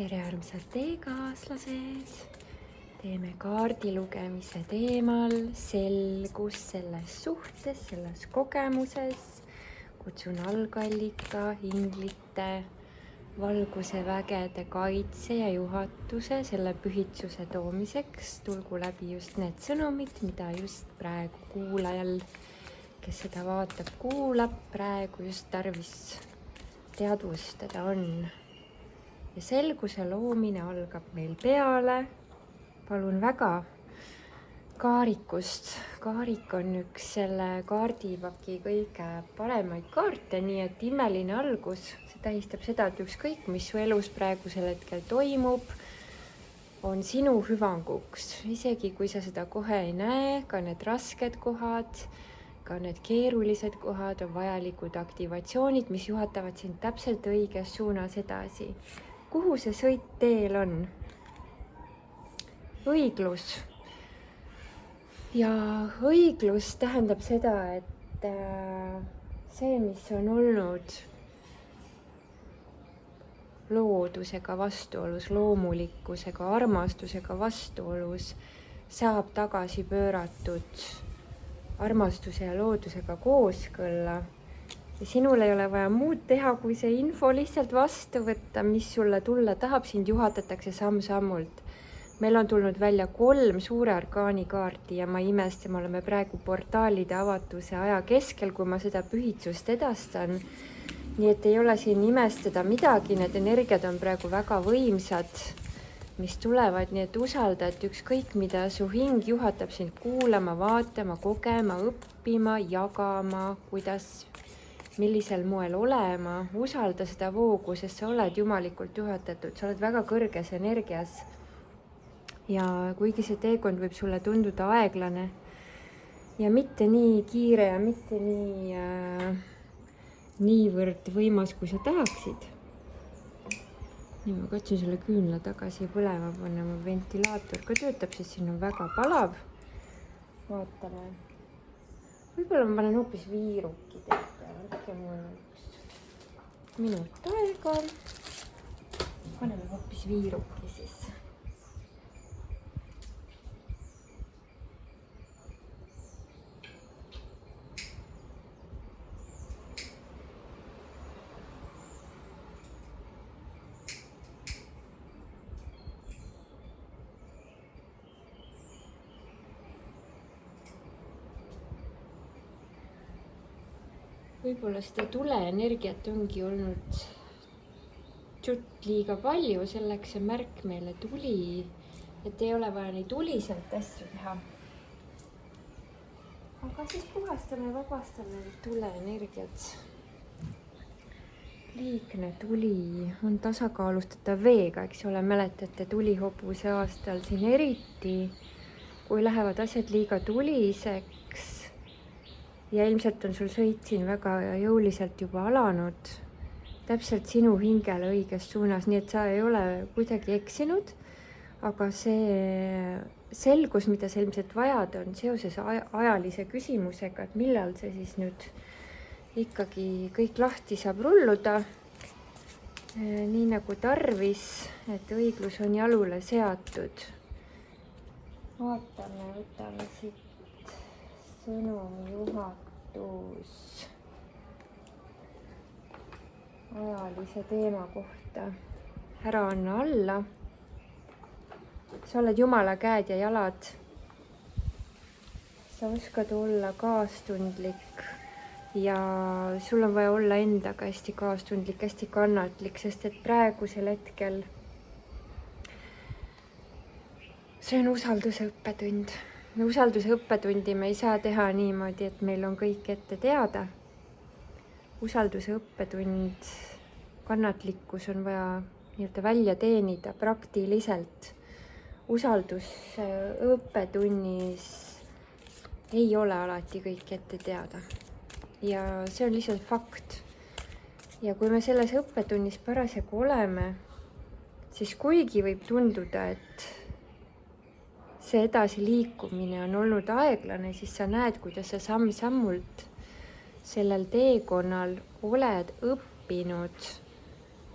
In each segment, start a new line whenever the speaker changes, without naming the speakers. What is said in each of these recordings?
tere, armsad teekaaslased! Teeme kaardi lugemise teemal selgus selles suhtes, selles kogemuses. Kutsun algallika, inglite, valguse vägede kaitse ja juhatuse selle pühitsuse toomiseks. Tulgu läbi just need sõnumid, mida just praegu kuulajal, kes seda vaatab, kuulab, praegu just tarvis teadvustada on. Ja selguse loomine algab meil peale. Palun väga kaarikust. Kaarik on üks selle kaardipaki kõige paremaid kaarte, nii et imeline algus. See tähistab seda, et ükskõik, mis su elus praegusel hetkel toimub, on sinu hüvanguks. Isegi kui sa seda kohe ei näe, ka need rasked kohad, ka need keerulised kohad on vajalikud aktivatsioonid, mis juhatavad sind täpselt õiges suunas edasi. Kuhu see sõit teel on? Õiglus. Ja õiglus tähendab seda, et see, mis on olnud loodusega vastuolus, loomulikkusega, armastusega vastuolus, saab tagasi pööratud armastuse ja loodusega kooskõlla. Ja sinul ei ole vaja muud teha, kui see info lihtsalt vastu võtta, mis sulle tulla tahab, sind juhatatakse samm-sammult. Meil on tulnud välja 3 suure arkaani kaarti ja ma imestan, me oleme praegu portaalide avatuse aja keskel, kui ma seda pühitsust edastan. Nii et ei ole siin imestada midagi, need energiad on praegu väga võimsad, mis tulevad, nii et usalda, et ükskõik mida su hing juhatab sind kuulama, vaatama, kogema, õppima, jagama, millisel moel olema, usalda seda voogu, sest sa oled jumalikult juhatatud, sa oled väga kõrges energias. Ja kuigi see teekond võib sulle tunduda aeglane ja mitte nii kiire ja mitte niivõrd võimas, kui sa tahaksid. Nii ma katsun selle küünla tagasi põlema panna, mu ventilaator ka töötab, sest siin on väga palav. Vaatame. Võib-olla ma panen hoopis viirukid ette, võtke mul üks minut aega. Paneme hoopis viiruki siis. Võib-olla seda tuleenergiat ongi olnud tšutt liiga palju, selleks see märk meile tuli, et ei ole vaja nii tuliselt asju teha. Aga siis puhastame ja vabastame tuleenergiat. Liigne tuli on tasakaalustatav veega, eks ole, mäletate tulihobuse aastal siin eriti, kui lähevad asjad liiga tuliseks. Ja ilmselt on sul sõit siin väga jõuliselt juba alanud, täpselt sinu hingele õiges suunas, nii et sa ei ole kuidagi eksinud, aga see selgus, mida sa ilmselt vajad, on seoses ajalise küsimusega, et millal see siis nüüd ikkagi kõik lahti saab rulluda, nii nagu tarvis, et õiglus on jalule seatud. Vaatame, võtame siit sõnumi juhatus ajalise teema kohta. Ära anna alla. Sa oled Jumala käed ja jalad. Sa oskad olla kaastundlik ja sul on vaja olla endaga hästi kaastundlik, hästi kannatlik, sest et praegusel hetkel see on usalduse õppetund. Usalduse õppetundi me ei saa teha niimoodi, et meil on kõik ette teada. Usalduse õppetund, kannatlikkus on vaja nii-öelda välja teenida praktiliselt. Usalduse õppetunnis ei ole alati kõik ette teada. Ja see on lihtsalt fakt. Ja kui me selles õppetunnis parasjagu oleme, siis kuigi võib tunduda, et see edasi liikumine on olnud aeglane, siis sa näed, kuidas sa samm-sammult sellel teekonnal oled õppinud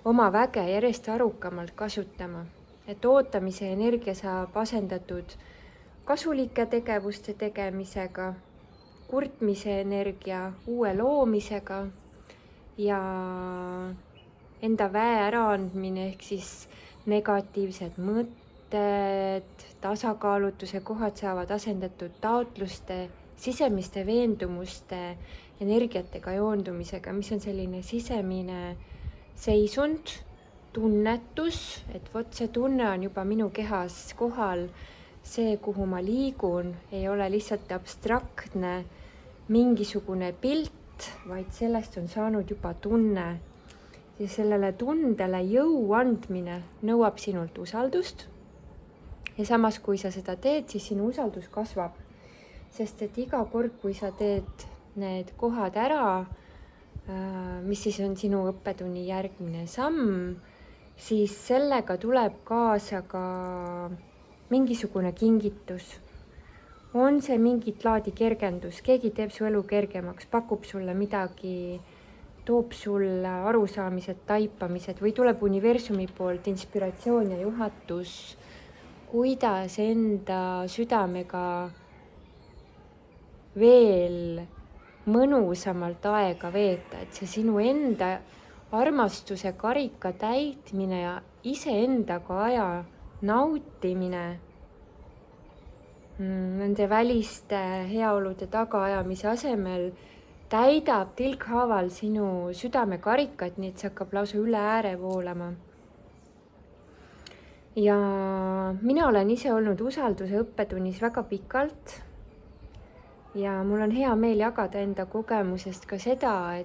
oma väge järjest arukamalt kasutama, et ootamise energia saab asendatud kasulike tegevuste tegemisega, kurtmise energia uue loomisega ja enda väe äraandmine ehk siis negatiivsed mõtted, tasakaalutuse kohad saavad asendatud taotluste, sisemiste veendumuste, energiatega joondumisega, mis on selline sisemine seisund, tunnetus, et vot see tunne on juba minu kehas kohal, see, kuhu ma liigun, ei ole lihtsalt abstraktne mingisugune pilt, vaid sellest on saanud juba tunne. Ja sellele tundele jõu andmine nõuab sinult usaldust. Ja samas, kui sa seda teed, siis sinu usaldus kasvab. Sest et iga kord, kui sa teed need kohad ära, mis siis on sinu õppetunni järgmine samm, siis sellega tuleb kaasa ka mingisugune kingitus. On see mingit laadi kergendus, keegi teeb su elu kergemaks, pakub sulle midagi, toob sulle arusaamised, taipamised või tuleb universumi poolt inspiratsioon ja juhatus, kuidas enda südamega veel mõnusamalt aega veeta, et see sinu enda armastuse karika täitmine ja iseendaga aja nautimine, nende väliste heaolude tagaajamise asemel täidab tilkhaaval sinu südamekarikat, nii et see hakkab lausa üle ääre voolama. Ja mina olen ise olnud usalduse õppetunnis väga pikalt ja mul on hea meel jagada enda kogemusest ka seda,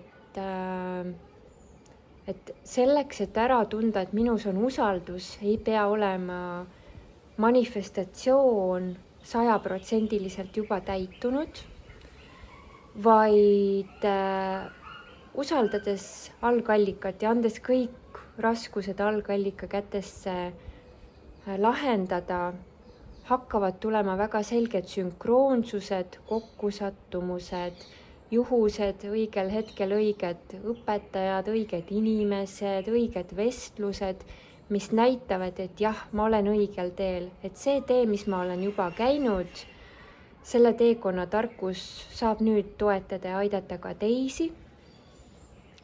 et selleks, et ära tunda, et minus on usaldus, ei pea olema manifestatsioon 100% juba täitunud, vaid usaldades algallikat ja andes kõik raskused algallika kätesse lahendada, hakkavad tulema väga selged sünkroonsused, kokkusattumused, juhused, õigel hetkel õiged õpetajad, õiged inimesed, õiged vestlused, mis näitavad, et jah, ma olen õigel teel, et see tee, mis ma olen juba käinud, selle teekonna tarkus saab nüüd toetada ja aidata ka teisi.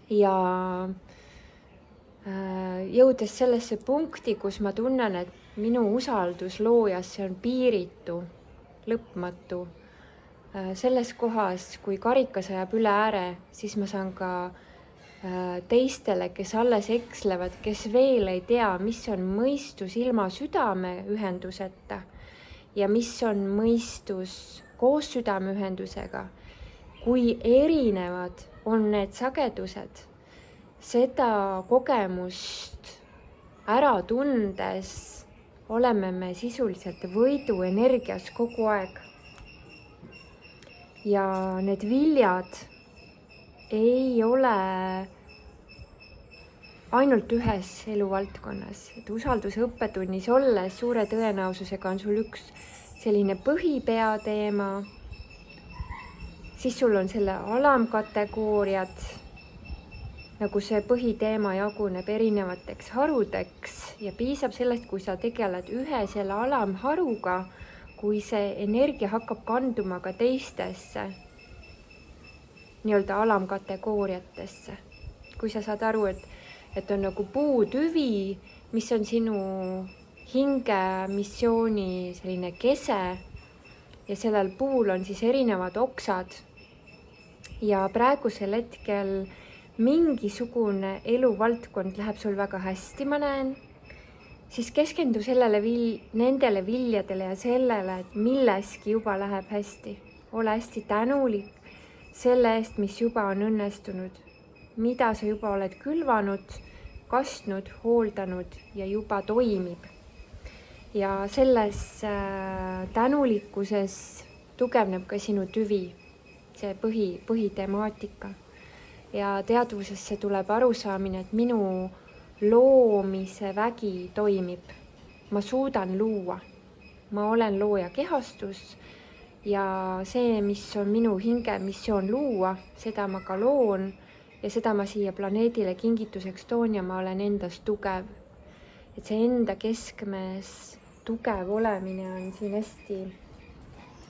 Ja jõudes sellesse punkti, kus ma tunnen, et minu usaldus loojasse on piiritu, lõpmatu. Selles kohas, kui karikas ajab üle ääre, siis ma saan ka teistele, kes alles ekslevad, kes veel ei tea, mis on mõistus ilma südame ühenduseta ja mis on mõistus koos südameühendusega, kui erinevad on need sagedused, seda kogemust ära tundes oleme me sisuliselt võidu energias kogu aeg. Ja need viljad ei ole ainult ühes eluvaldkonnas, et usalduse õppetunnis olles suure tõenäosusega on sul üks selline põhipeateema, siis sul on selle alamkategooriad, nagu see põhiteema jaguneb erinevateks harudeks ja piisab sellest, kui sa tegeled ühe selle alamharuga, kui see energia hakkab kanduma ka teistesse nii-öelda alamkategooriatesse. Kui sa saad aru, et on nagu puutüvi, mis on sinu hinge missiooni selline kese ja sellel puul on siis erinevad oksad ja praegusel hetkel mingisugune eluvaldkond läheb sul väga hästi, ma näen, siis keskendu nendele viljadele ja sellele, et milleski juba läheb hästi. Ole hästi tänulik selle eest, mis juba on õnnestunud, mida sa juba oled külvanud, kastnud, hooldanud ja juba toimib. Ja selles tänulikkuses tugevneb ka sinu tüvi, see põhitemaatika. Ja teadvusesse tuleb arusaamine, et minu loomise vägi toimib. Ma suudan luua. Ma olen looja kehastus ja see, mis on minu hinge missioon luua, seda ma ka loon ja seda ma siia planeedile kingituseks toon ja ma olen endas tugev. Et see enda keskmes tugev olemine on siin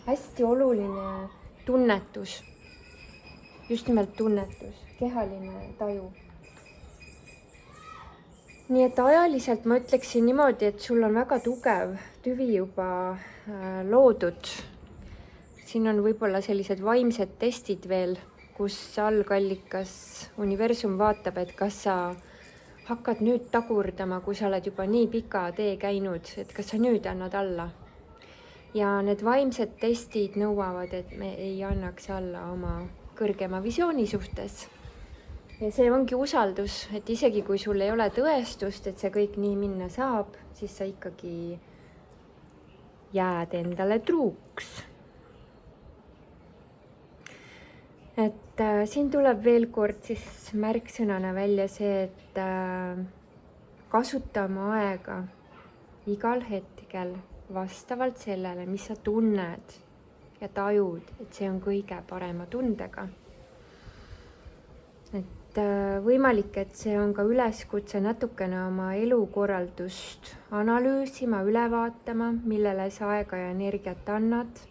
hästi oluline tunnetus. Just nimelt tunnetus, kehaline taju. Nii et ajaliselt ma ütleksin niimoodi, et sul on väga tugev tüvi juba loodud. Siin on võib-olla sellised vaimsed testid veel, kus algallikas universum vaatab, et kas sa hakkad nüüd tagurdama, kui sa oled juba nii pika tee käinud, et kas sa nüüd annad alla. Ja need vaimsed testid nõuavad, et me ei annaks alla oma kõrgema visiooni suhtes. Ja see ongi usaldus, et isegi kui sul ei ole tõestust, et see kõik nii minna saab, siis sa ikkagi jääd endale truuks. Et siin tuleb veel kord siis märksõnana välja see, et kasuta oma aega igal hetkel vastavalt sellele, mis sa tunned ja tajud, et see on kõige parema tundega. Et võimalik, et see on ka üleskutse natukene oma elukorraldust analüüsima, üle vaatama, millele sa aega ja energiat annad.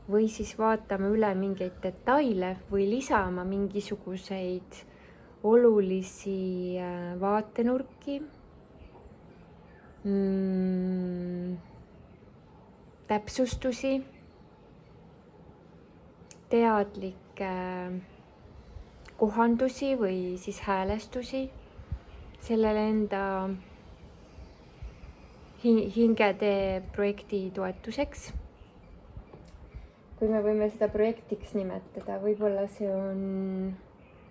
Või siis vaatama üle mingeid detaile või lisama mingisuguseid olulisi vaatenurki, täpsustusi, teadlikke kohandusi või siis häälestusi sellele enda hingede projekti toetuseks. Kui me võime seda projektiks nimetada, võib-olla see on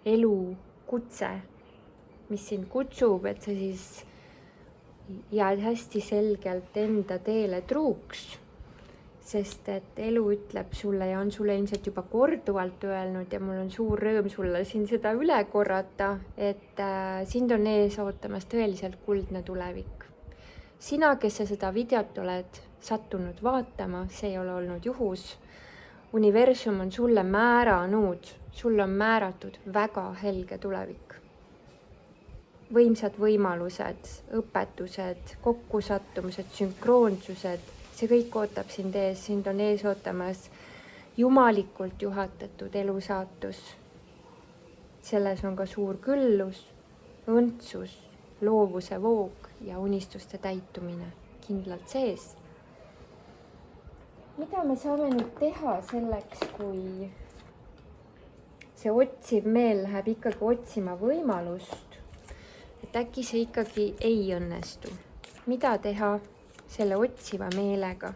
elukutse, mis sind kutsub, et sa siis jääd hästi selgelt enda teele truuks. Sest et elu ütleb sulle ja on sulle ilmselt juba korduvalt öelnud ja mul on suur rõõm sulle siin seda üle korrata, et sind on ees ootamas tõeliselt kuldne tulevik. Sina, kes sa seda videot oled sattunud vaatama, see ei ole olnud juhus. Universum on sulle määranud, sulle on määratud väga helge tulevik. Võimsad võimalused, õpetused, kokkusattumused, sünkroonsused, see kõik ootab sind on ees ootamas jumalikult juhatatud elusaatus. Selles on ka suur küllus, õndsus, loovuse voog ja unistuste täitumine kindlalt sees. Mida me saame nüüd teha selleks, kui see otsiv meel läheb ikkagi otsima võimalust, et äkki see ikkagi ei õnnestu? Mida teha selle otsiva meelega,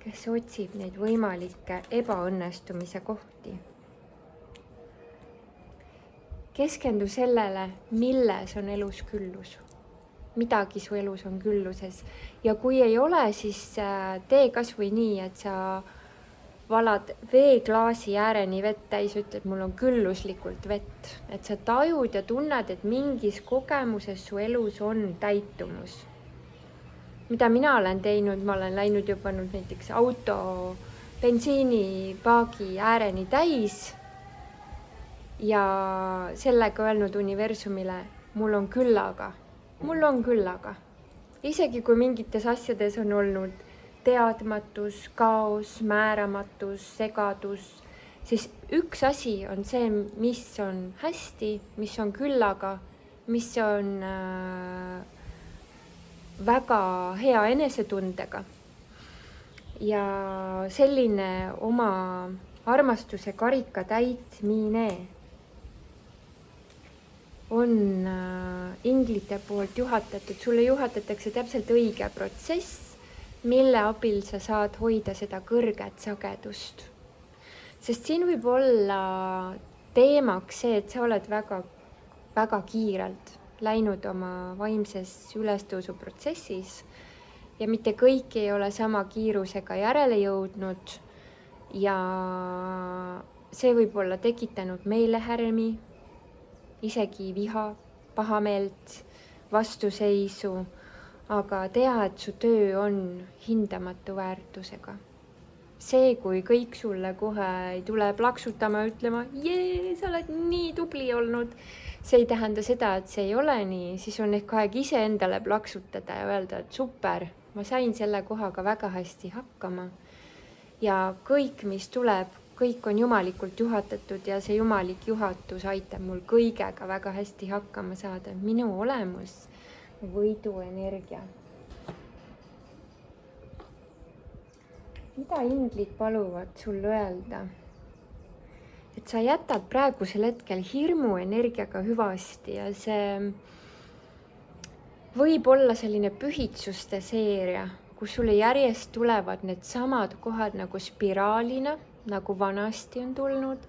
kes otsib neid võimalikke ebaõnnestumise kohti? Keskendu sellele, milles on elus küllus. Midagi su elus on külluses. Ja kui ei ole, siis tee kas või nii, et sa valad veeklaasi ääreni vett täis, ütled, mul on külluslikult vett. Et sa tajud ja tunned, et mingis kogemuses su elus on täitumus. Mida mina olen teinud, ma olen läinud juba näiteks auto bensiinipaagi ääreni täis ja sellega öelnud universumile, mul on küllaga. Isegi kui mingites asjades on olnud teadmatus, kaos, määramatus, segadus, siis üks asi on see, mis on hästi, mis on küllaga, mis on väga hea enesetundega ja selline oma armastuse karika täitmine on inglite poolt juhatatud. Sulle juhatatakse täpselt õige protsess, mille abil sa saad hoida seda kõrget sagedust. Sest siin võib olla teemaks see, et sa oled väga, väga kiirelt läinud oma vaimses ülestõusu protsessis ja mitte kõik ei ole sama kiirusega järele jõudnud ja see võib olla tekitanud meelehärmi, isegi viha, pahameelt, vastuseisu, aga tea, et su töö on hindamatu väärtusega. see, kui kõik sulle kohe ei tule plaksutama ja ütlema, jee, sa oled nii tubli olnud, see ei tähenda seda, et see ei ole nii, siis on ehk aeg iseendale plaksutada ja öelda, et super, ma sain selle kohaga väga hästi hakkama. Ja kõik, mis tuleb, kõik on jumalikult juhatatud ja see jumalik juhatus aitab mul kõigega väga hästi hakkama saada. Minu olemus, võiduenergia. Mida inglid paluvad sul öelda? Et sa jätad praegusel hetkel hirmu energiaga hüvasti ja see võib olla selline pühitsuste seeria, kus sulle järjest tulevad need samad kohad nagu spiraalina, nagu vanasti on tulnud,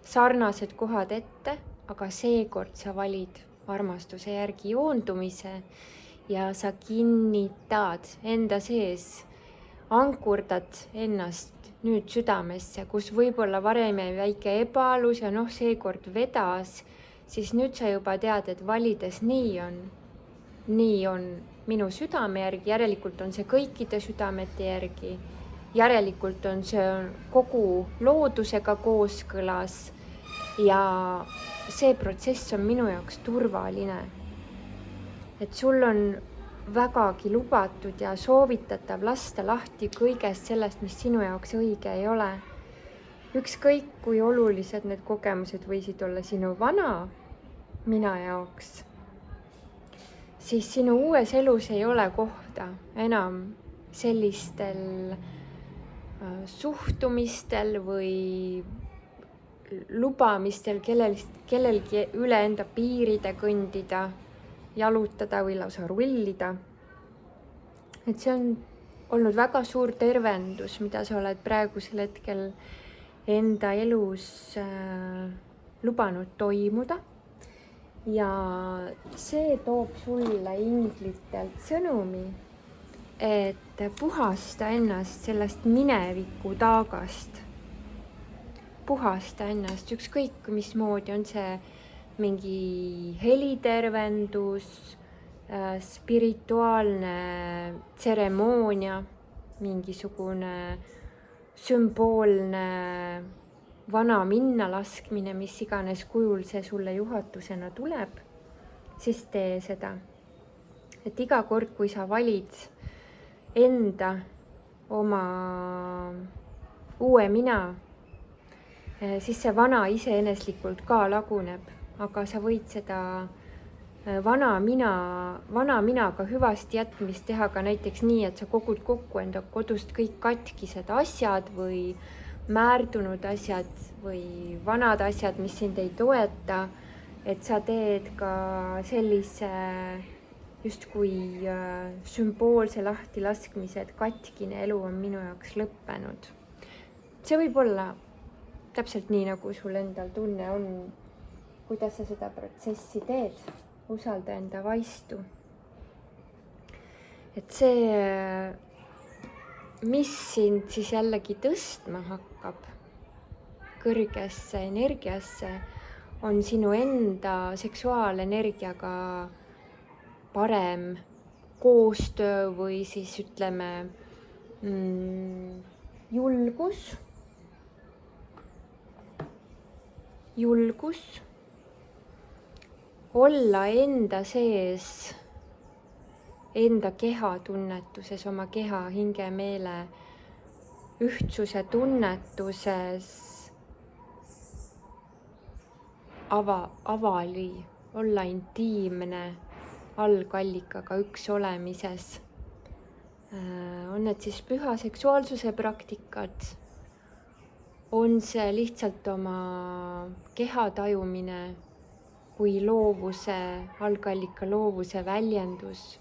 sarnased kohad ette, aga seekord sa valid armastuse järgi joondumise ja sa kinnitad enda sees, ankurdad ennast nüüd südamesse, kus võib-olla varem jäi väike ebaalus ja seekord vedas, siis nüüd sa juba tead, et valides nii on minu südame järgi, järelikult on see kõikide südamete järgi, järelikult on see kogu loodusega kooskõlas ja see protsess on minu jaoks turvaline. Et sul on vägagi lubatud ja soovitatav lasta lahti kõigest sellest, mis sinu jaoks õige ei ole. Ükskõik, kui olulised need kogemused võisid olla sinu vana mina jaoks, siis sinu uues elus ei ole kohta enam sellistel suhtumistel või lubamistel kellelgi üle enda piiride kõndida, jalutada või lausa rullida. Et see on olnud väga suur tervendus, mida sa oled praegusel hetkel enda elus lubanud toimuda. Ja see toob sulle inglitelt sõnumi, et puhasta ennast sellest mineviku taagast. Puhasta ennast, ükskõik mismoodi on see mingi helitervendus, spirituaalne tseremoonia, mingisugune sümboolne vana minna laskmine, mis iganes kujul see sulle juhatusena tuleb, siis tee seda. Et iga kord, kui sa valid enda oma uue mina, siis see vana iseeneslikult ka laguneb. Aga sa võid seda vana minaga hüvasti jätmist teha ka näiteks nii, et sa kogud kokku enda kodust kõik katkised asjad või määrdunud asjad või vanad asjad, mis sind ei toeta, et sa teed ka sellise justkui sümboolse lahtilaskmise, et katkine elu on minu jaoks lõppenud. See võib olla täpselt nii, nagu sul endal tunne on, kuidas sa seda protsessi teed, usalda enda vaistu. Et see, mis sind siis jällegi tõstma hakkab kõrgesse energiasse, on sinu enda seksuaalenergiaga parem koostöö või siis ütleme julgus olla enda sees, enda keha tunnetuses, oma keha, hinge, meele ühtsuse tunnetuses avali, olla intiimne algallikaga üks olemises. On need siis püha seksuaalsuse praktikad, on see lihtsalt oma keha tajumine kui loovuse, algallika loovuse väljendus.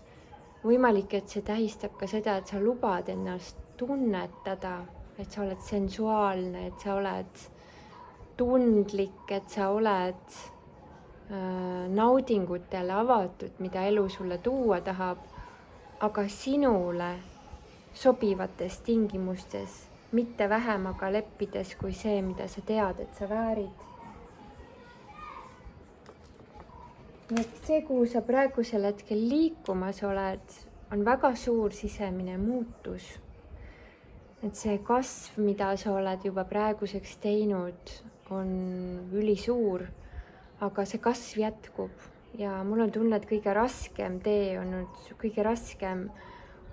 Võimalik, et see tähistab ka seda, et sa lubad ennast tunnetada, et sa oled sensuaalne, et sa oled tundlik, et sa oled naudingutele avatud, mida elu sulle tuua tahab, aga sinule sobivates tingimustes, mitte vähem, aga leppides kui see, mida sa tead, et sa väärid. Nii et see, kuhu sa praegusel hetkel liikumas oled, on väga suur sisemine muutus. et see kasv, mida sa oled juba praeguseks teinud, on ülisuur, aga see kasv jätkub ja mul on tunne, et kõige raskem tee on nüüd, kõige raskem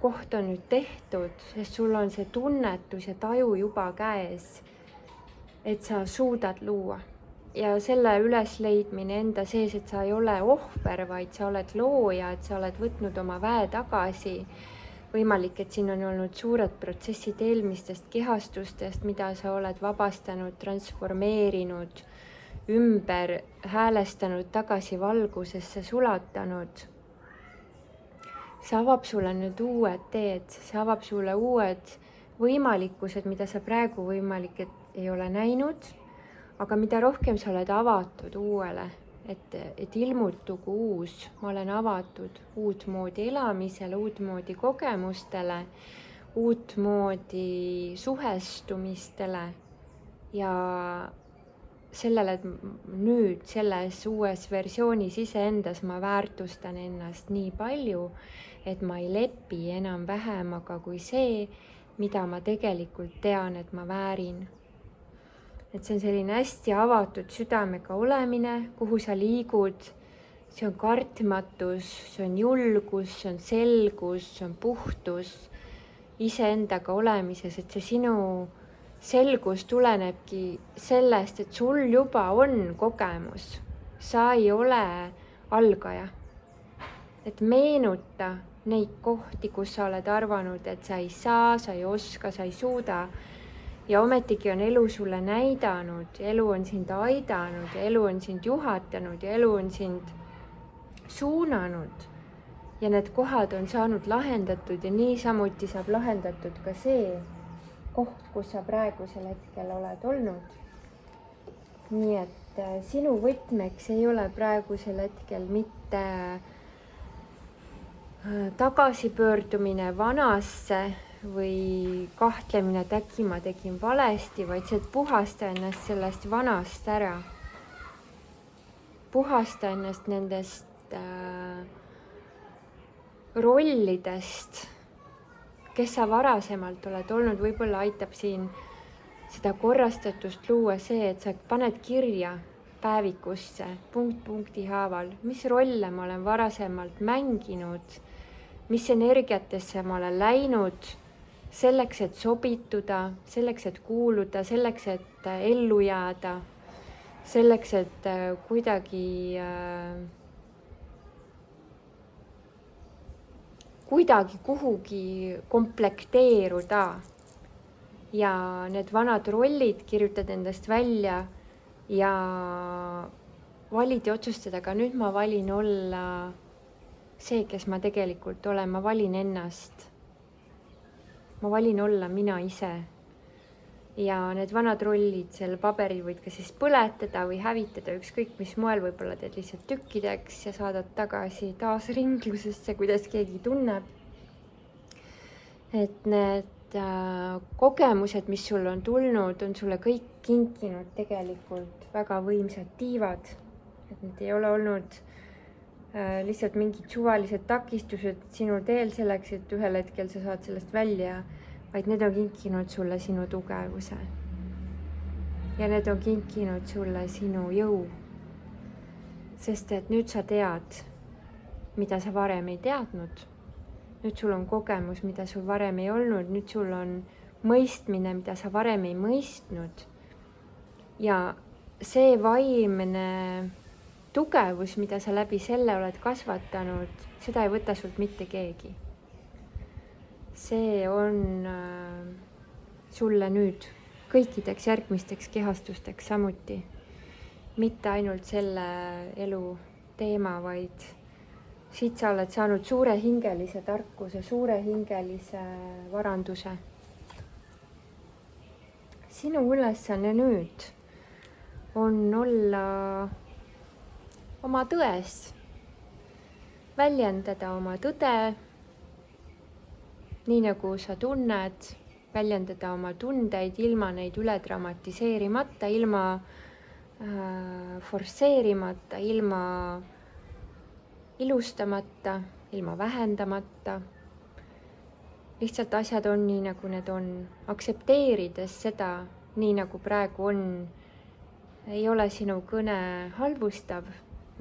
koht on nüüd tehtud, sest sul on see tunnetus ja taju juba käes, et sa suudad luua. Ja selle ülesleidmine enda sees, et sa ei ole ohver, vaid sa oled looja, et sa oled võtnud oma väe tagasi. Võimalik, et siin on olnud suured protsessid eelmistest kehastustest, mida sa oled vabastanud, transformeerinud, ümber häälestanud, tagasi valgusesse sulatanud. See avab sulle nüüd uued teed, see avab sulle uued võimalikkused, mida sa praegu võimalik, et ei ole näinud, aga mida rohkem sa oled avatud uuele, et ilmutugu uus, ma olen avatud uutmoodi elamisele, uutmoodi kogemustele, uutmoodi suhestumistele ja sellele, et nüüd selles uues versioonis iseendas ma väärtustan ennast nii palju, et ma ei lepi enam vähemaga kui see, mida ma tegelikult tean, et ma väärin. Et see on selline hästi avatud südamega olemine, kuhu sa liigud, see on kartmatus, see on julgus, see on selgus, see on puhtus iseendaga olemises, et see sinu selgus tulenebki sellest, et sul juba on kogemus, sa ei ole algaja. Et meenuta neid kohti, kus sa oled arvanud, et sa ei saa, sa ei oska, sa ei suuda. Ja ometigi on elu sulle näidanud, elu on sind aidanud, elu on sind juhatanud ja elu on sind suunanud. Ja need kohad on saanud lahendatud ja niisamuti saab lahendatud ka see koht, kus sa praegusel hetkel oled olnud. Nii et sinu võtmeks ei ole praegusel hetkel mitte tagasipöördumine vanasse või kahtlemine, et äkki ma tegin valesti, vaid see, et puhasta ennast sellest vanast ära. Puhasta ennast nendest rollidest, kes sa varasemalt oled olnud. Võib-olla aitab siin seda korrastatust luua see, et sa paned kirja päevikusse punkti haaval, mis rolle ma olen varasemalt mänginud, mis energiatesse ma olen läinud, selleks, et sobituda, selleks, et kuuluda, selleks, et ellu jääda, selleks, et kuidagi kuhugi komplekteeruda. Ja need vanad rollid kirjutad endast välja ja valid ja otsustada, aga nüüd ma valin olla see, kes ma tegelikult olen, ma valin ennast. Ma valin olla mina ise. Ja need vanad rollid seal paberil võid ka siis põletada või hävitada ükskõik mis moel, võib-olla teed lihtsalt tükkideks ja saadad tagasi taas ringlusesse, kuidas keegi tunneb. Et need kogemused, mis sul on tulnud, on sulle kõik kinkinud tegelikult väga võimsad tiivad. Et need ei ole olnud lihtsalt mingid suvalised takistused sinu teel selleks, et ühel hetkel sa saad sellest välja, vaid need on kinkinud sulle sinu tugevuse. Ja need on kinkinud sulle sinu jõu. Sest et nüüd sa tead, mida sa varem ei teadnud. Nüüd sul on kogemus, mida sul varem ei olnud. Nüüd sul on mõistmine, mida sa varem ei mõistnud. Ja see vaimne tugevus, mida sa läbi selle oled kasvatanud, seda ei võta sult mitte keegi. See on sulle nüüd kõikideks järgmisteks kehastusteks samuti. Mitte ainult selle elu teema, vaid siit sa oled saanud suure hingelise tarkuse, suure hingelise varanduse. Sinu ülesanne nüüd on olla oma tões, väljendada oma tõde, nii nagu sa tunned, väljendada oma tundeid ilma neid üle dramatiseerimata, ilma forsseerimata, ilma ilustamata, ilma vähendamata. lihtsalt asjad on nii, nagu need on. Aktsepteerides seda, nii nagu praegu on, ei ole sinu kõne halvustav,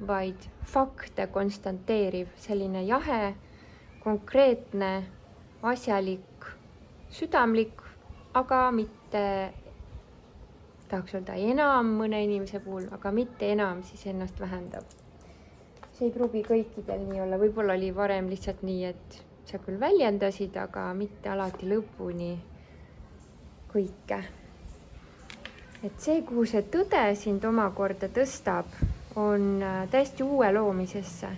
vaid fakte konstanteeriv, selline jahe, konkreetne, asjalik, südamlik, aga mitte, tahaks öelda enam mõne inimese puhul, aga mitte enam siis ennast vähendab. See ei pruugi kõikidel nii olla, võib-olla oli varem lihtsalt nii, et sa küll väljendasid, aga mitte alati lõpuni kõike. Et see, kuhu see tõde sind omakorda tõstab, on täiesti uue loomisesse.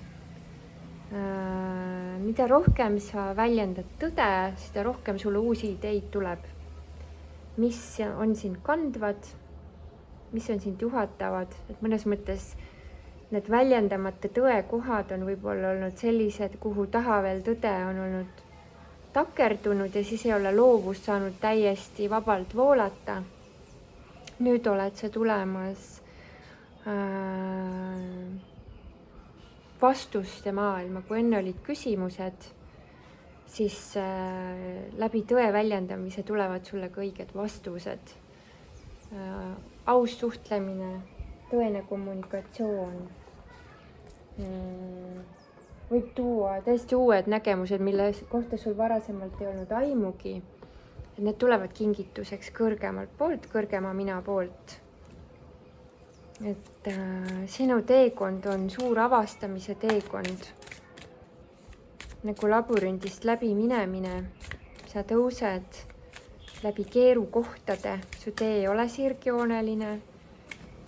Mida rohkem sa väljendad tõde, seda rohkem sulle uusi ideid tuleb. Mis on sind kandvad, mis on sind juhatavad, et mõnes mõttes need väljendamata tõekohad on võib-olla olnud sellised, kuhu taha veel tõde on olnud takerdunud ja siis ei ole loovus saanud täiesti vabalt voolata. Nüüd oled sa tulemas vastuste maailma, kui enne olid küsimused, siis läbi tõe väljendamise tulevad sulle ka õiged vastused. Aus suhtlemine, tõene kommunikatsioon võib tuua täiesti uued nägemused, mille kohta sul varasemalt ei olnud aimugi. Et need tulevad kingituseks kõrgemalt poolt, kõrgema mina poolt. Et sinu teekond on suur avastamise teekond. Nagu labürindist läbi minemine. Sa tõused läbi keerukohtade, su tee ei ole sirgjooneline.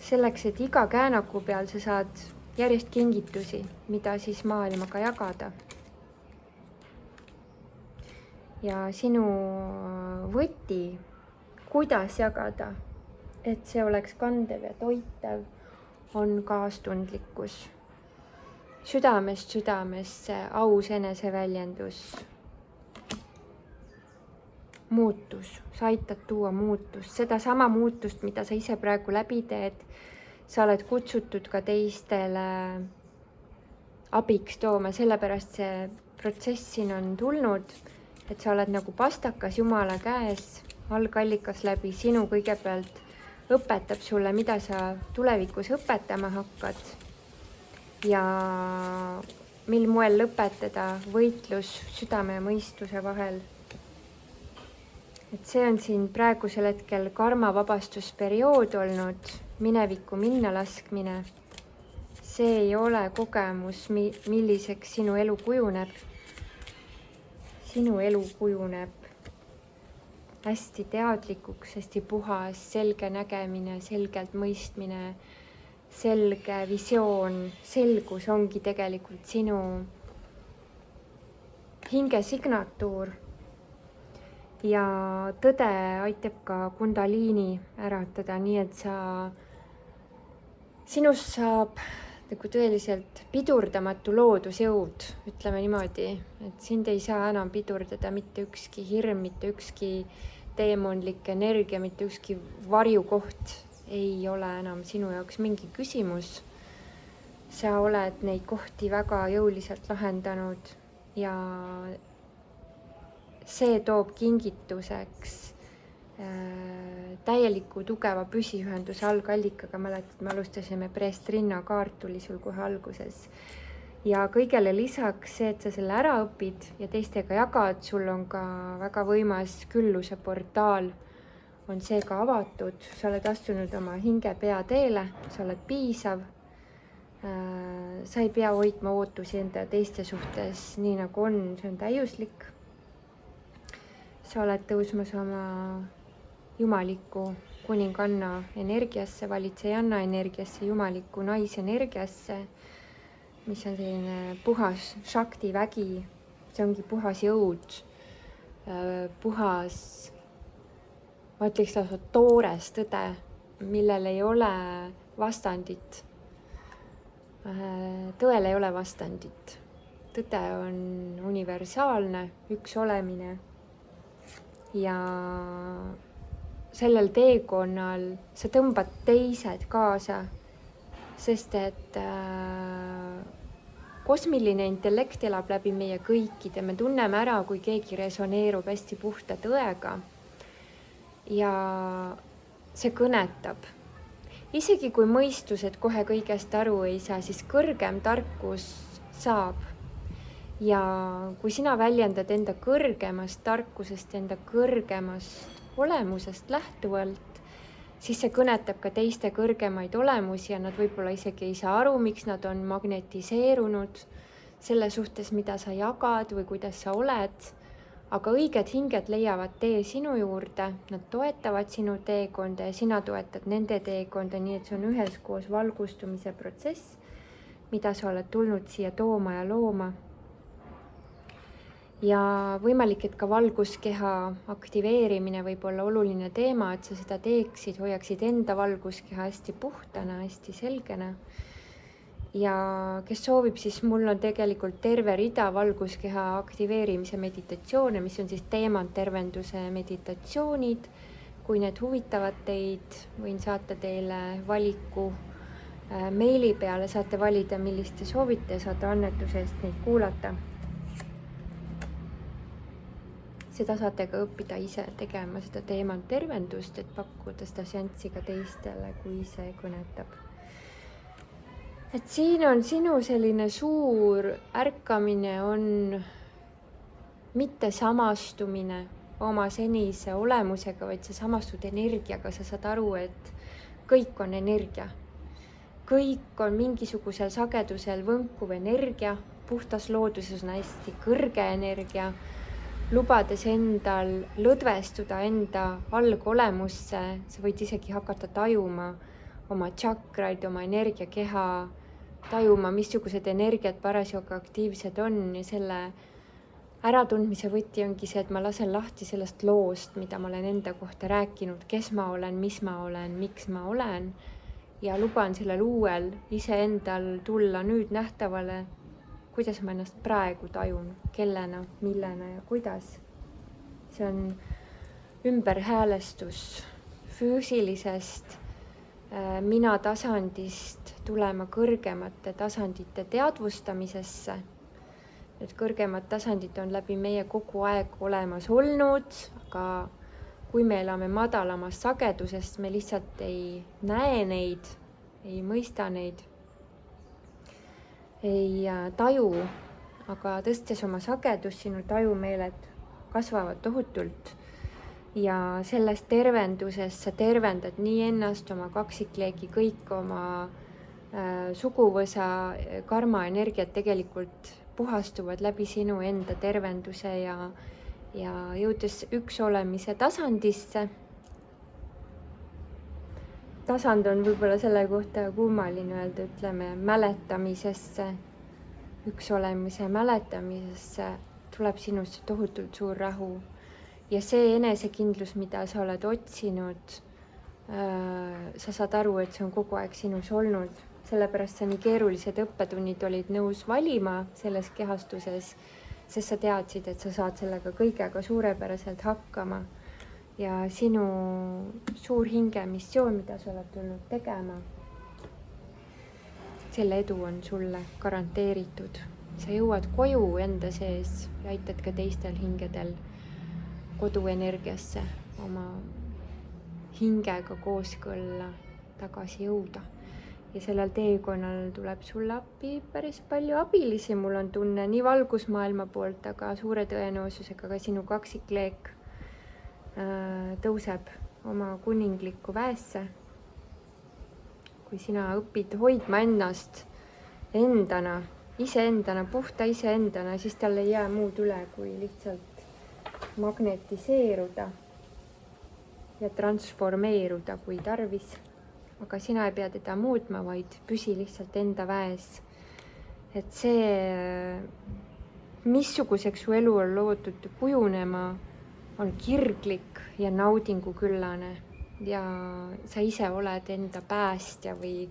Selleks, et iga käänaku peal sa saad järjest kingitusi, mida siis maailmaga jagada. Ja sinu võti, kuidas jagada, et see oleks kandev ja toitev, on kaastundlikkus. Südamest südamesse aus eneseväljendus. Muutus, sa aitad tuua muutust, seda sama muutust, mida sa ise praegu läbi teed. Sa oled kutsutud ka teistele abiks tooma, sellepärast see protsess siin on tulnud, et sa oled nagu pastakas Jumala käes, algallikas läbi sinu kõigepealt õpetab sulle, mida sa tulevikus õpetama hakkad ja mil moel lõpetada võitlus südame ja mõistuse vahel. Et see on siin praegusel hetkel karmavabastusperiood olnud, minevikku minna laskmine. See ei ole kogemus, milliseks sinu elu kujuneb. Sinu elu kujuneb hästi teadlikuks, hästi puhas, selge nägemine, selgelt mõistmine, selge visioon, selgus ongi tegelikult sinu hinge signatuur. Ja tõde aitab ka kundaliini äratada, nii et sinust saab nagu tõeliselt pidurdamatu loodusjõud, ütleme niimoodi, et sind ei saa enam pidurdada mitte ükski hirm, mitte ükski teemonlik energia, mitte ükski varjukoht ei ole enam sinu jaoks mingi küsimus. Sa oled neid kohti väga jõuliselt lahendanud ja see toob kingituseks täieliku tugeva püsiühenduse algallikaga. Mäletad, me alustasime Preestrinna kaart tuli sul kohe alguses. Ja kõigele lisaks see, et sa selle ära õpid ja teistega jagad, sul on ka väga võimas külluse portaal. On seega avatud, sa oled astunud oma hinge peateele, sa oled piisav. Sa ei pea hoidma ootusi enda teiste suhtes nii nagu on, see on täiuslik. Sa oled tõusmas oma jumaliku kuninganna energiasse, valitsejanna energiasse, jumaliku naisenergiasse, mis on selline puhas shakti vägi. See ongi puhas jõud, puhas, ma ütleks lausa toores tõde, millel ei ole vastandit. Tõel ei ole vastandit. Tõde on universaalne, üks olemine. Ja sellel teekonnal sa tõmbad teised kaasa, sest et kosmiline intellekt elab läbi meie kõikide, me tunneme ära, kui keegi resoneerub hästi puhta tõega ja see kõnetab. Isegi kui mõistused kohe kõigest aru ei saa, siis kõrgem tarkus saab. Ja kui sina väljendad enda kõrgemast tarkusest, enda kõrgemast olemusest lähtuvalt, siis see kõnetab ka teiste kõrgemaid olemusi ja nad võib-olla isegi ei saa aru, miks nad on magnetiseerunud selle suhtes, mida sa jagad või kuidas sa oled. Aga õiged hinged leiavad tee sinu juurde, nad toetavad sinu teekonda ja sina toetad nende teekonda, nii et see on üheskoos valgustumise protsess, mida sa oled tulnud siia tooma ja looma. Ja võimalik, et ka valguskeha aktiveerimine võib olla oluline teema, et sa seda teeksid, hoiaksid enda valguskeha hästi puhtana, hästi selgena. Ja kes soovib, siis mul on tegelikult terve rida valguskeha aktiveerimise meditatsioone, mis on siis teemantervenduse meditatsioonid. Kui need huvitavad teid, võin saata teile valiku meili peale, saate valida, millist te soovite ja saate annetuse eest neid kuulata. Seda saate ka õppida ise tegema seda teemantervendust, et pakkuda seda seanssi ka teistele, kui see kõnetab. Et siin on sinu selline suur ärkamine, on mitte samastumine oma senise olemusega, vaid sa samastud energiaga, sa saad aru, et kõik on energia. Kõik on mingisugusel sagedusel võnkuv energia, puhtas looduses on hästi kõrge energia, lubades endal lõdvestuda enda algolemusse, sa võid isegi hakata tajuma oma tšakraid, oma energiakeha, tajuma, missugused energiat parasjagu aktiivsed on ja selle äratundmise võti ongi see, et ma lasen lahti sellest loost, mida ma olen enda kohta rääkinud, kes ma olen, mis ma olen, miks ma olen ja luban sellel uuel iseendal tulla nüüd nähtavale, kuidas ma ennast praegu tajun, kellena, millena ja kuidas. See on ümberhäälestus füüsilisest mina tasandist tulema kõrgemate tasandite teadvustamisesse. Need kõrgemad tasandid on läbi meie kogu aeg olemas olnud, aga kui me elame madalamas sagedusest, me lihtsalt ei näe neid, ei mõista neid, ei taju, aga tõstes oma sagedust, sinu tajumeeled kasvavad tohutult ja sellest tervendusest sa tervendad nii ennast, oma kaksikleegi, kõik oma suguvõsa, karma energiat tegelikult puhastuvad läbi sinu enda tervenduse ja jõudes üks olemise tasandisse. Tasand on võib-olla selle kohta kummaline öelda, ütleme mäletamisesse, üks olemise mäletamisesse tuleb sinust tohutult suur rahu. Ja see enesekindlus, mida sa oled otsinud, sa saad aru, et see on kogu aeg sinus olnud. Sellepärast sa nii keerulised õppetunnid olid nõus valima selles kehastuses, sest sa teadsid, et sa saad sellega kõigega suurepäraselt hakkama. Ja sinu suur hingemissioon, mida sa oled tulnud tegema, selle edu on sulle garanteeritud. Sa jõuad koju enda sees ja aitad ka teistel hingedel koduenergiasse oma hingega kooskõlla tagasi jõuda. Ja sellel teekonnal tuleb sulle appi päris palju abilisi, mul on tunne nii valgusmaailma poolt, aga suure tõenäosusega ka sinu kaksikleek tõuseb oma kuninglikku väesse. Kui sina õpid hoidma ennast endana, iseendana, puhta iseendana, siis tal ei jää muud üle, kui lihtsalt magnetiseeruda ja transformeeruda, kui tarvis. Aga sina ei pea teda muutma, vaid püsi lihtsalt enda väes. Et see, missuguseks su elu on loodud kujunema, on kirglik ja naudinguküllane ja sa ise oled enda päästja või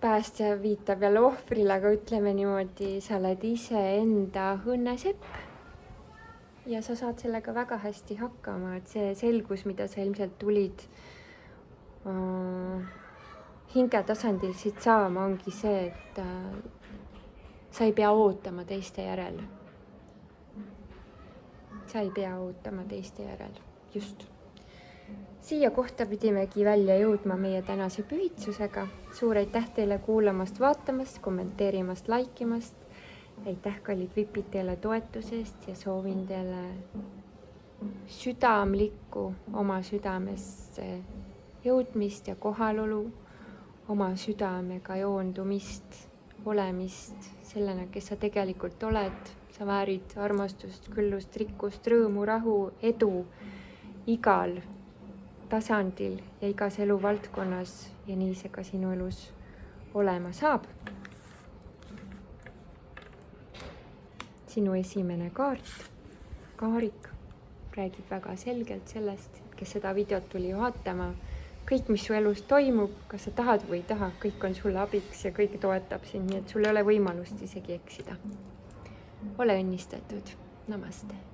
päästja viitab jälle ohvrile, aga ütleme niimoodi, sa oled ise enda õnnesepp ja sa saad sellega väga hästi hakkama, et see selgus, mida sa ilmselt tulid hingetasandil siit saama, ongi see, et sa ei pea ootama teiste järel. Sa ei pea ootama teiste järel, just. Siia kohta pidimegi välja jõudma meie tänase pühitsusega. Suur aitäh teile kuulamast, vaatamast, kommenteerimast, laikimast. Aitäh, kallid vipid, teile toetuse eest ja soovin teile südamlikku oma südamesse jõudmist ja kohalolu, oma südamega joondumist, olemist sellena, kes sa tegelikult oled. Sa väärid armastust, küllust, rikkust, rõõmu, rahu, edu igal tasandil ja igas eluvaldkonnas ja nii see ka sinu elus olema saab. Sinu esimene kaart, Kaarik, räägib väga selgelt sellest, kes seda videot tuli vaatama. Kõik, mis su elus toimub, kas sa tahad või ei taha, kõik on sulle abiks ja kõik toetab sind, nii et sul ei ole võimalust isegi eksida. Ole õnnistatud. Namaste.